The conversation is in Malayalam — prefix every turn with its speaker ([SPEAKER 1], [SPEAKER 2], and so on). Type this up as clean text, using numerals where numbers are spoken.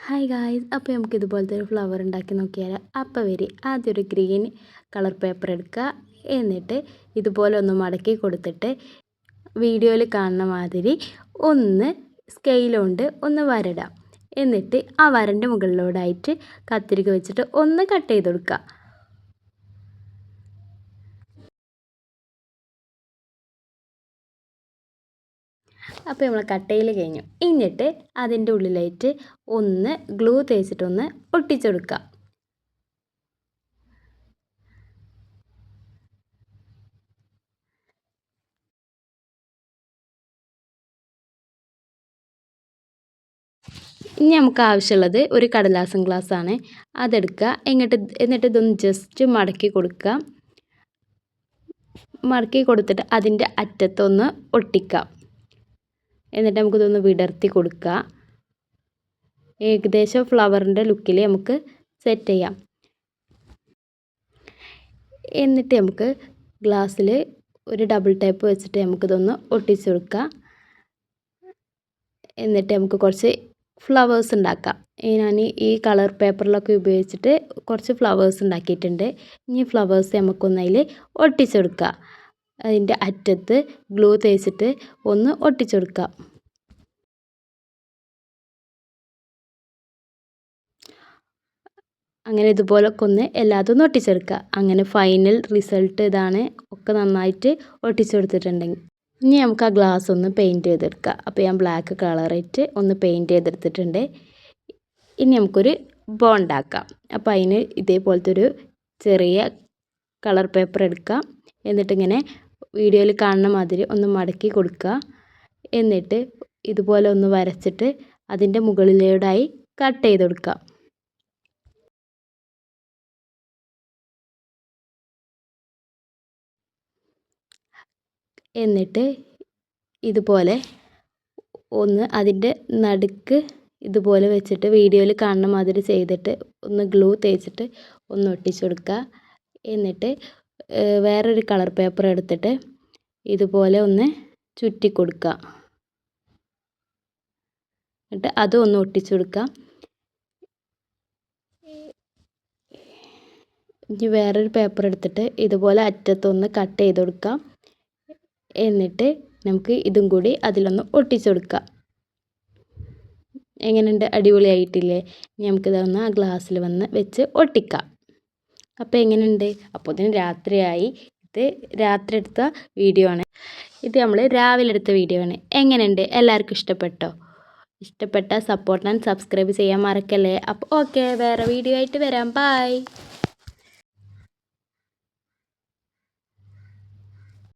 [SPEAKER 1] ഹായ് ഗായ്സ്, അപ്പോൾ നമുക്ക് ഇതുപോലത്തെ ഒരു ഫ്ലവർ ഉണ്ടാക്കി നോക്കിയാൽ. അപ്പോൾ വരി ആദ്യം ഒരു ഗ്രീൻ കളർ പേപ്പർ എടുക്കുക. എന്നിട്ട് ഇതുപോലെ ഒന്ന് മടക്കി കൊടുത്തിട്ട് വീഡിയോയിൽ കാണുന്ന മാതിരി ഒന്ന് സ്കെയിലുകൊണ്ട് ഒന്ന് വരടാം. എന്നിട്ട് ആ വരൻ്റെ മുകളിലോടായിട്ട് കത്തിരിക്ക വെച്ചിട്ട് ഒന്ന് കട്ട് ചെയ്ത് കൊടുക്കുക. അപ്പോൾ നമ്മൾ കട്ടയിൽ കഴിഞ്ഞു. എന്നിട്ട് അതിൻ്റെ ഉള്ളിലായിട്ട് ഒന്ന് ഗ്ലൂ തേച്ചിട്ടൊന്ന് ഒട്ടിച്ചെടുക്കുക. ഇനി നമുക്ക് ആവശ്യമുള്ളത് ഒരു കടലാസം ഗ്ലാസ്സാണ്. അതെടുക്കുക. എന്നിട്ട് ഇതൊന്ന് ജസ്റ്റ് മടക്കി കൊടുക്കുക. മടക്കി കൊടുത്തിട്ട് അതിൻ്റെ അറ്റത്തൊന്ന് ഒട്ടിക്കുക. എന്നിട്ട് നമുക്കിതൊന്ന് വിടർത്തി കൊടുക്കുക. ഏകദേശം ഫ്ലവറിൻ്റെ ലുക്കിൽ നമുക്ക് സെറ്റ് ചെയ്യാം. എന്നിട്ട് നമുക്ക് ഗ്ലാസ്സിൽ ഒരു ഡബിൾ ടേപ്പ് വെച്ചിട്ട് നമുക്കിതൊന്ന് ഒട്ടിച്ചു കൊടുക്കുക. എന്നിട്ട് നമുക്ക് കുറച്ച് ഫ്ലവേഴ്സ് ഉണ്ടാക്കാം. ഞാൻ ഈ കളർ പേപ്പറിലൊക്കെ ഉപയോഗിച്ചിട്ട് കുറച്ച് ഫ്ലവേഴ്സ് ഉണ്ടാക്കിയിട്ടുണ്ട്. ഇനി ഫ്ലവേഴ്സ് നമുക്കൊന്ന് അതിൽ ഒട്ടിച്ചെടുക്കുക. അതിൻ്റെ അറ്റത്ത് ഗ്ലൂ തേച്ചിട്ട് ഒന്ന് ഒട്ടിച്ചെടുക്കുക. അങ്ങനെ ഇതുപോലൊക്കെ ഒന്ന് എല്ലാതും ഒട്ടിച്ചെടുക്കുക. അങ്ങനെ ഫൈനൽ റിസൾട്ട് ഇതാണ്. ഒക്കെ നന്നായിട്ട് ഒട്ടിച്ചെടുത്തിട്ടുണ്ടെങ്കിൽ ഇനി നമുക്ക് ആ ഗ്ലാസ് ഒന്ന് പെയിൻറ്റ് ചെയ്തെടുക്കുക. അപ്പോൾ ഞാൻ ബ്ലാക്ക് കളറായിട്ട് ഒന്ന് പെയിൻറ്റ് ചെയ്തെടുത്തിട്ടുണ്ട്. ഇനി നമുക്കൊരു ബോ ഉണ്ടാക്കാം. അപ്പോൾ അതിന് ഇതേപോലത്തെ ഒരു ചെറിയ കളർ പേപ്പർ എടുക്കുക. എന്നിട്ടിങ്ങനെ വീഡിയോയിൽ കാണുന്ന മാതിരി ഒന്ന് മടക്കി കൊടുക്കുക. എന്നിട്ട് ഇതുപോലെ ഒന്ന് വരച്ചിട്ട് അതിൻ്റെ മുകളിലൂടായി കട്ട് ചെയ്ത് കൊടുക്കുക. എന്നിട്ട് ഇതുപോലെ ഒന്ന് അതിൻ്റെ നടുക്ക് ഇതുപോലെ വെച്ചിട്ട് വീഡിയോയിൽ കാണുന്ന മാതിരി ചെയ്തിട്ട് ഒന്ന് ഗ്ലൂ തേച്ചിട്ട് ഒന്ന് ഒട്ടിച്ചു കൊടുക്കുക. എന്നിട്ട് വേറൊരു കളർ പേപ്പർ എടുത്തിട്ട് ഇതുപോലെ ഒന്ന് ചുറ്റി കൊടുക്കുക. എന്നിട്ട് അതും ഒന്ന് ഒട്ടിച്ചു കൊടുക്കുക. ഇനി വേറൊരു പേപ്പർ എടുത്തിട്ട് ഇതുപോലെ അറ്റത്തൊന്ന് കട്ട് ചെയ്ത് കൊടുക്കുക. എന്നിട്ട് നമുക്ക് ഇതും കൂടി അതിലൊന്ന് ഒട്ടിച്ചു കൊടുക്കുക. എങ്ങനെയുണ്ട്? അടിപൊളിയായിട്ടില്ലേ? ഇനി നമുക്കിതൊന്ന് ആ ഗ്ലാസ്സിൽ വന്ന് വെച്ച് ഒട്ടിക്കാം. അപ്പോൾ എങ്ങനെയുണ്ട്? അപ്പോൾ ഇതിന് രാത്രിയായി. ഇത് രാത്രി എടുത്ത വീഡിയോ ആണ്. ഇത് നമ്മൾ രാവിലെ എടുത്ത വീഡിയോ ആണ്. എങ്ങനെയുണ്ട്? എല്ലാവർക്കും ഇഷ്ടപ്പെട്ടോ? ഇഷ്ടപ്പെട്ടാൽ സപ്പോർട്ട് ആൻഡ് സബ്സ്ക്രൈബ് ചെയ്യാൻ മറക്കല്ലേ. അപ്പോൾ ഓക്കെ, വേറെ വീഡിയോ ആയിട്ട് വരാം. ബൈ.